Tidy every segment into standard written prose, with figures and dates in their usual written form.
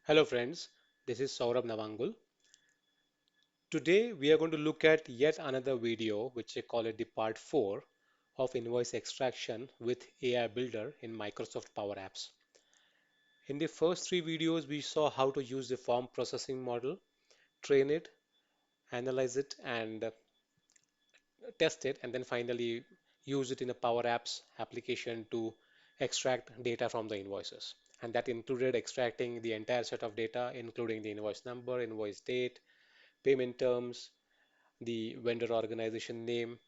Hello friends, this is Saurabh Navangul. Today we are going to look at yet another video which I call it the part 4 of invoice extraction with AI Builder in Microsoft Power Apps. In the first three videos we saw how to use the form processing model, train it, analyze it and test it and then finally use it in a Power Apps application to extract data from the invoices. And that included extracting the entire set of data including the invoice number, invoice date, payment terms, the vendor organization name,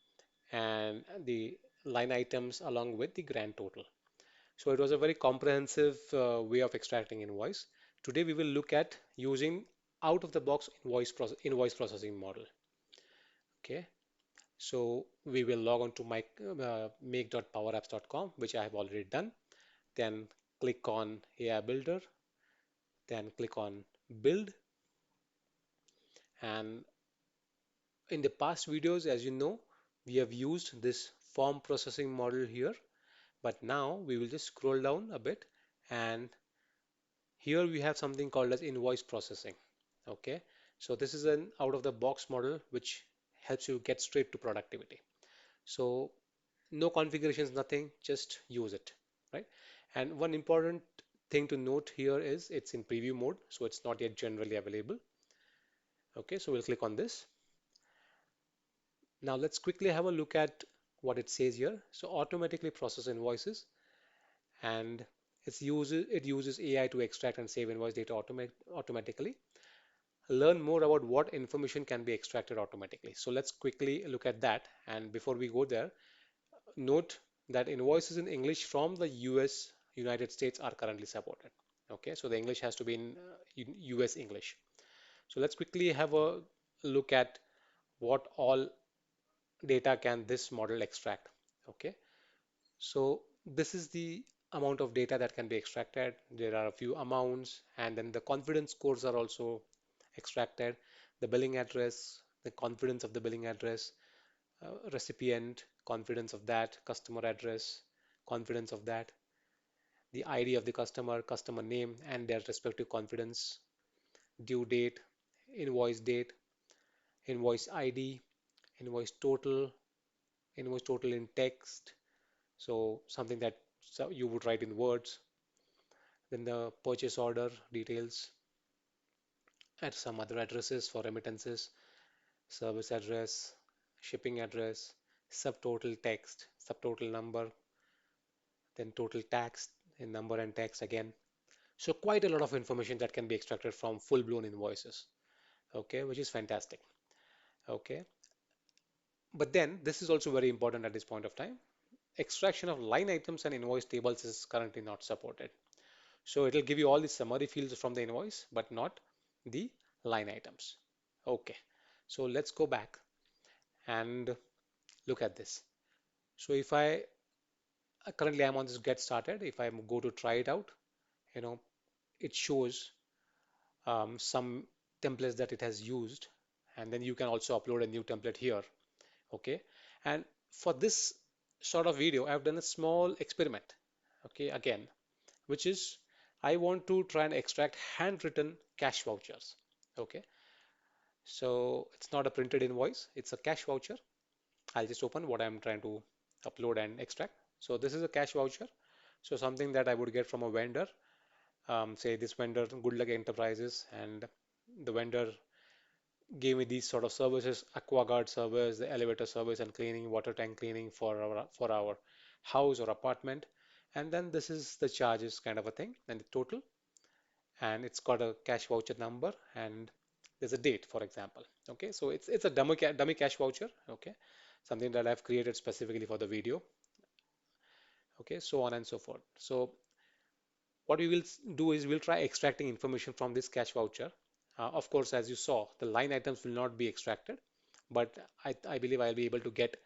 and the line items along with the grand total. So it was a very comprehensive way of extracting invoice. Today we will look at using out of the box invoice processing model. Okay, so we will log on to my make.powerapps.com, which I have already done. Then click on AI Builder, then click on Build. And in the past videos, as you know, we have used this form processing model here. But now we will just scroll down a bit and here we have something called as invoice processing. Okay, so this is an out of the box model which helps you get straight to productivity. So no configurations, nothing, just use it, right? And one important thing to note here is it's in preview mode, so it's not yet generally available. Okay, so we'll click on this. Now let's quickly have a look at what it says here. So automatically process invoices and it uses AI to extract and save invoice data automatically. Learn more about what information can be extracted automatically. So let's quickly look at that. And before we go there, note that invoices in English from the US, United States are currently supported. Okay, so the English has to be in US English. So let's quickly have a look at what all data can this model extract. Okay, so this is the amount of data that can be extracted. There are a few amounts, and then the confidence scores are also extracted. The billing address, the confidence of the billing address, recipient, confidence of that, customer address, confidence of that, the ID of the customer, customer name, and their respective confidence, due date, invoice ID, invoice total in text, so something that you would write in words, then the purchase order details at some other addresses for remittances, service address, shipping address, subtotal text, subtotal number, then total tax in number and text again. So quite a lot of information that can be extracted from full-blown invoices. Okay, which is fantastic. Okay, but then this is also very important at this point of time. Extraction of line items and invoice tables is currently not supported. So it will give you all the summary fields from the invoice, but not the line items. Okay, so let's go back and look at this. So if I currently I'm on this get started, if I go to try it out, you know, it shows some templates that it has used, and then you can also upload a new template here. Okay, and for this sort of video, I've done a small experiment. Okay, again, which is I want to try and extract handwritten cash vouchers. Okay, so it's not a printed invoice, it's a cash voucher. I'll just open what I'm trying to upload and extract. So this is a cash voucher. So something that I would get from a vendor, say this vendor, Good Luck Enterprises, and the vendor gave me these sort of services, aquaguard service, the elevator service and cleaning, water tank cleaning for our house or apartment. And then this is the charges kind of a thing and the total. And it's got a cash voucher number and there's a date, for example. Okay, so it's a dummy cash voucher. Okay, something that I've created specifically for the video. Okay, so on and so forth. So what we will do is we'll try extracting information from this cash voucher. Of course, as you saw, the line items will not be extracted, but I believe I'll be able to get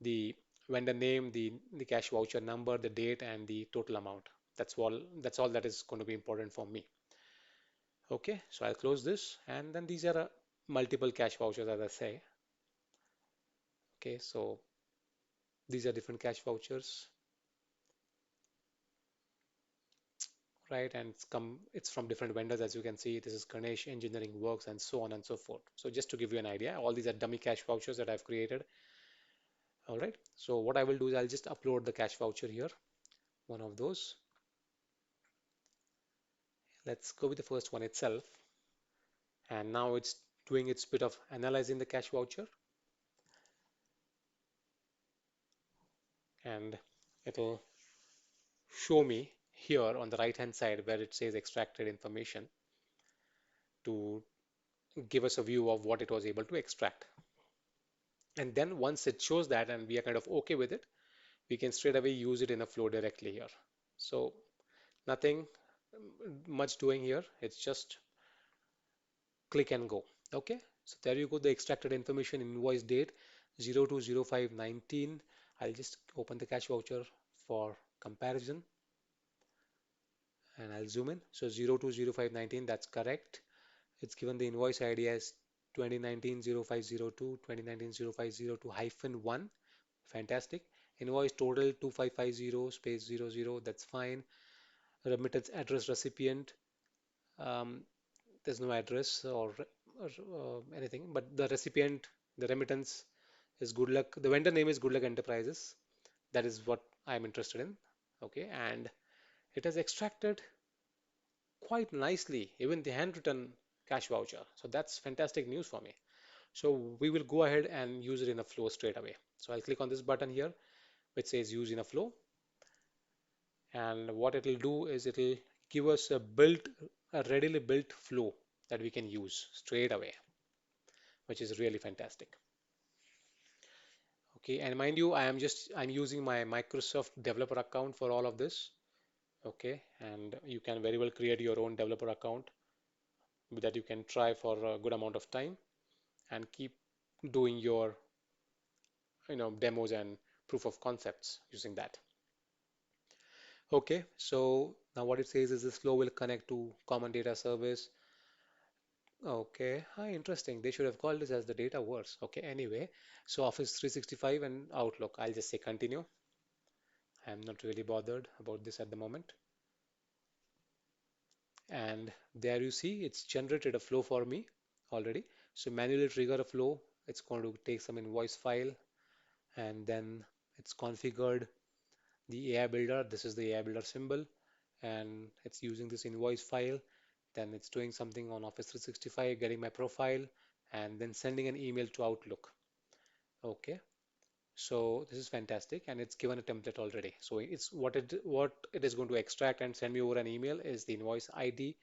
the vendor name, the cash voucher number, the date, and the total amount. That's all that is going to be important for me. Okay, so I'll close this, and then these are multiple cash vouchers, as I say. Okay, so these are different cash vouchers, right? And it's from different vendors, as you can see. This is Ganesh Engineering Works, and so on and so forth. So just to give you an idea, all these are dummy cash vouchers that I've created. All right. So what I will do is I'll just upload the cash voucher here, one of those. Let's go with the first one itself. And now it's doing its bit of analyzing the cash voucher, and it'll show me here on the right hand side where it says extracted information to give us a view of what it was able to extract. And then once it shows that and we are kind of okay with it, we can straight away use it in a flow directly here. So nothing much doing here. It's just click and go. Okay. So there you go. The extracted information, invoice date 02/05/19. I'll just open the cash voucher for comparison and I'll zoom in. So 02/05/19, that's correct. It's given the invoice ID as 2019-0502, 2019-0502-1. Fantastic. Invoice total 2550 space 00. That's fine. Remittance address recipient. Um, there's no address or anything, but the recipient, the remittance is Good Luck. The vendor name is Good Luck Enterprises. That is what I'm interested in. Okay, and it has extracted quite nicely, even the handwritten cash voucher. So that's fantastic news for me. So we will go ahead and use it in a flow straight away. So I'll click on this button here, which says use in a flow. And what it'll do is it'll give us a readily built flow that we can use straight away, which is really fantastic. Okay, and mind you, I'm using my Microsoft developer account for all of this. Okay, and you can very well create your own developer account that you can try for a good amount of time and keep doing your demos and proof of concepts using that. Okay, so now what it says is this flow will connect to common data service. Okay, interesting. They should have called this as the data verse. Okay, anyway, so Office 365 and Outlook. I'll just say continue. I'm not really bothered about this at the moment. And there you see it's generated a flow for me already. So manually trigger a flow. It's going to take some invoice file and then it's configured the AI builder. This is the AI builder symbol and it's using this invoice file. Then it's doing something on Office 365, getting my profile and then sending an email to Outlook. Okay. So this is fantastic and it's given a template already. So it's what it is going to extract and send me over an email is the invoice ID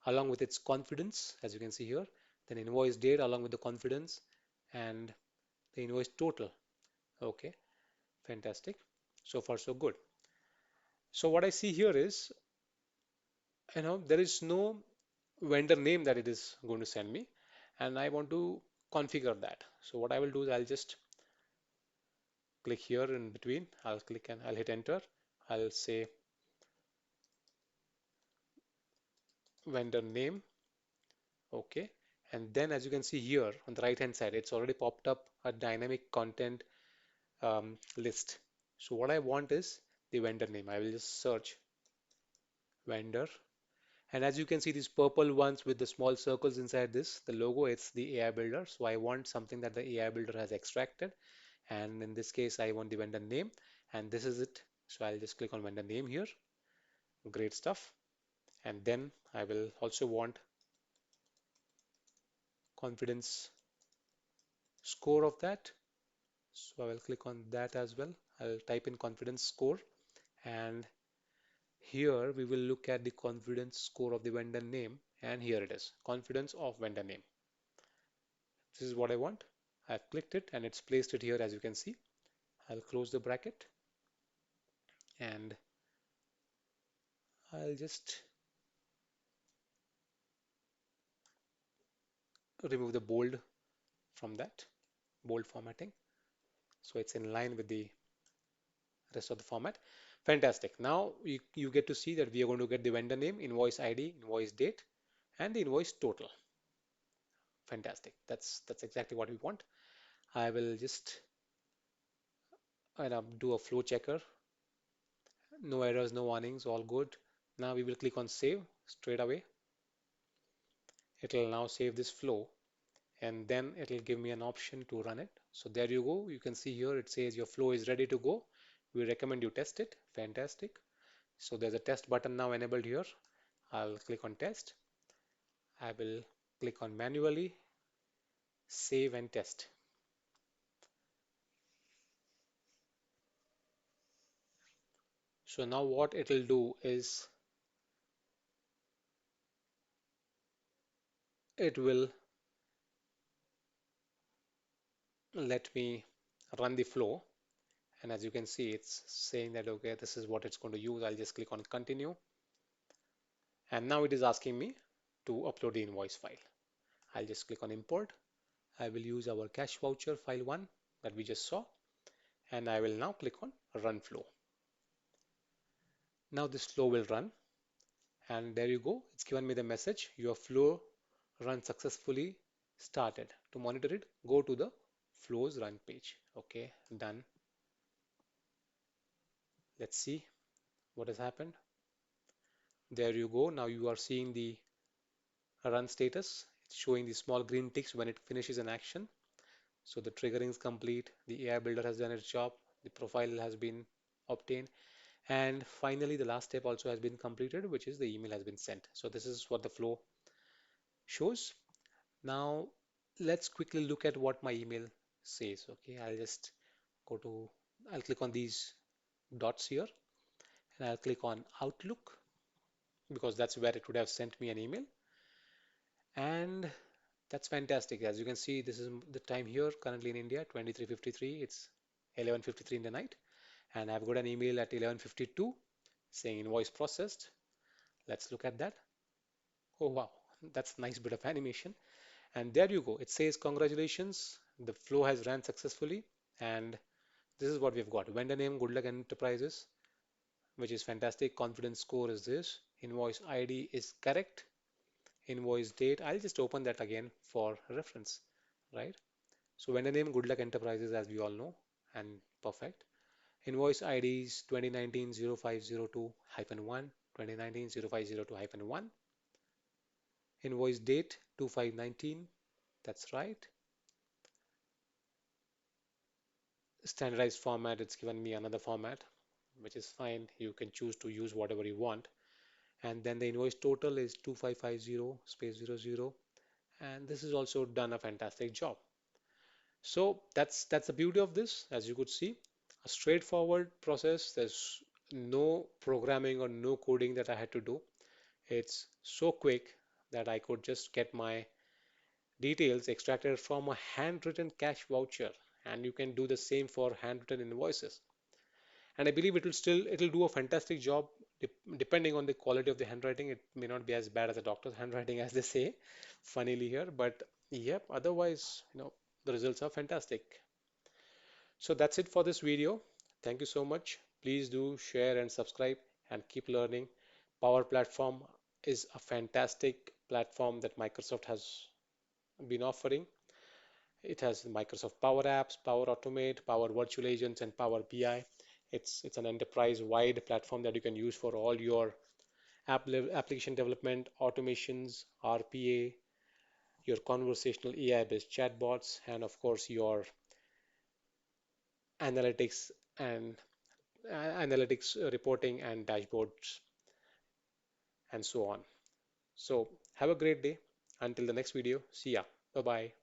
along with its confidence, as you can see here, then invoice date along with the confidence and the invoice total. Okay, fantastic. So far, so good. So what I see here is, there is no vendor name that it is going to send me, and I want to configure that. So what I will do is I'll just click here in between. I'll click and I'll hit enter. I'll say vendor name. Okay. And then as you can see here on the right hand side, it's already popped up a dynamic content list. So what I want is the vendor name. I will just search vendor. And as you can see, these purple ones with the small circles inside this, the logo, it's the AI builder. So I want something that the AI builder has extracted. And in this case, I want the vendor name. And this is it. So I'll just click on vendor name here. Great stuff. And then I will also want confidence score of that. So I will click on that as well. I'll type in confidence score and here we will look at the confidence score of the vendor name and here it is, confidence of vendor name. This is what I want. I've clicked it and it's placed it here as you can see. I'll close the bracket and I'll just remove the bold from that, bold formatting. So it's in line with the rest of the format. Fantastic. Now you get to see that we are going to get the vendor name, invoice ID, invoice date, and the invoice total. Fantastic. That's exactly what we want. I will just do a flow checker. No errors, no warnings, all good. Now we will click on save straight away. It will now save this flow and then it will give me an option to run it. So there you go. You can see here it says your flow is ready to go. We recommend you test it. Fantastic. So there's a test button now enabled here. I'll click on test. I will click on manually, save and test. So now what it will do is it will let me run the flow. And as you can see, it's saying that, okay, this is what it's going to use. I'll just click on continue. And now it is asking me to upload the invoice file. I'll just click on import. I will use our cash voucher file 1 that we just saw. And I will now click on run flow. Now this flow will run. And there you go. It's given me the message. Your flow run successfully started. To monitor it, go to the flows run page. Okay, done. Let's see what has happened. There you go. Now you are seeing the run status. It's showing the small green ticks when it finishes an action. So the triggering is complete. The AI builder has done its job. The profile has been obtained. And finally, the last step also has been completed, which is the email has been sent. So this is what the flow shows. Now let's quickly look at what my email says. Okay, I'll just go to, I'll click on these dots here and I'll click on Outlook because that's where it would have sent me an email. And that's fantastic. As you can see, this is the time here currently in India, 23:53. It's 11:53 in the night. And I've got an email at 11:52 saying invoice processed. Let's look at that. Oh, wow. That's a nice bit of animation. And there you go. It says, congratulations. The flow has ran successfully. And this is what we've got. Vendor name, Good Luck Enterprises, which is fantastic. Confidence score is this. Invoice ID is correct. Invoice date. I'll just open that again for reference, right? So vendor name, Good Luck Enterprises, as we all know, and perfect. Invoice ID is 2019-0502-1, 2019-0502-1. Invoice date 2519, that's right. Standardized format, it's given me another format, which is fine. You can choose to use whatever you want. And then the invoice total is 2550 space 00. And this is also done a fantastic job. So that's the beauty of this, as you could see, a straightforward process. There's no programming or no coding that I had to do. It's so quick that I could just get my details extracted from a handwritten cash voucher, and you can do the same for handwritten invoices. And I believe it'll do a fantastic job depending on the quality of the handwriting. It may not be as bad as a doctor's handwriting, as they say, funnily here, but yep, otherwise, the results are fantastic. So that's it for this video. Thank you so much. Please do share and subscribe and keep learning. Power Platform is a fantastic platform that Microsoft has been offering. It has Microsoft Power Apps, Power Automate, Power Virtual Agents, and Power BI. It's an enterprise-wide platform that you can use for all your application development, automations, RPA, your conversational AI-based chatbots, and of course your analytics and analytics reporting and dashboards and so on. So have a great day. Until the next video, see ya. Bye bye.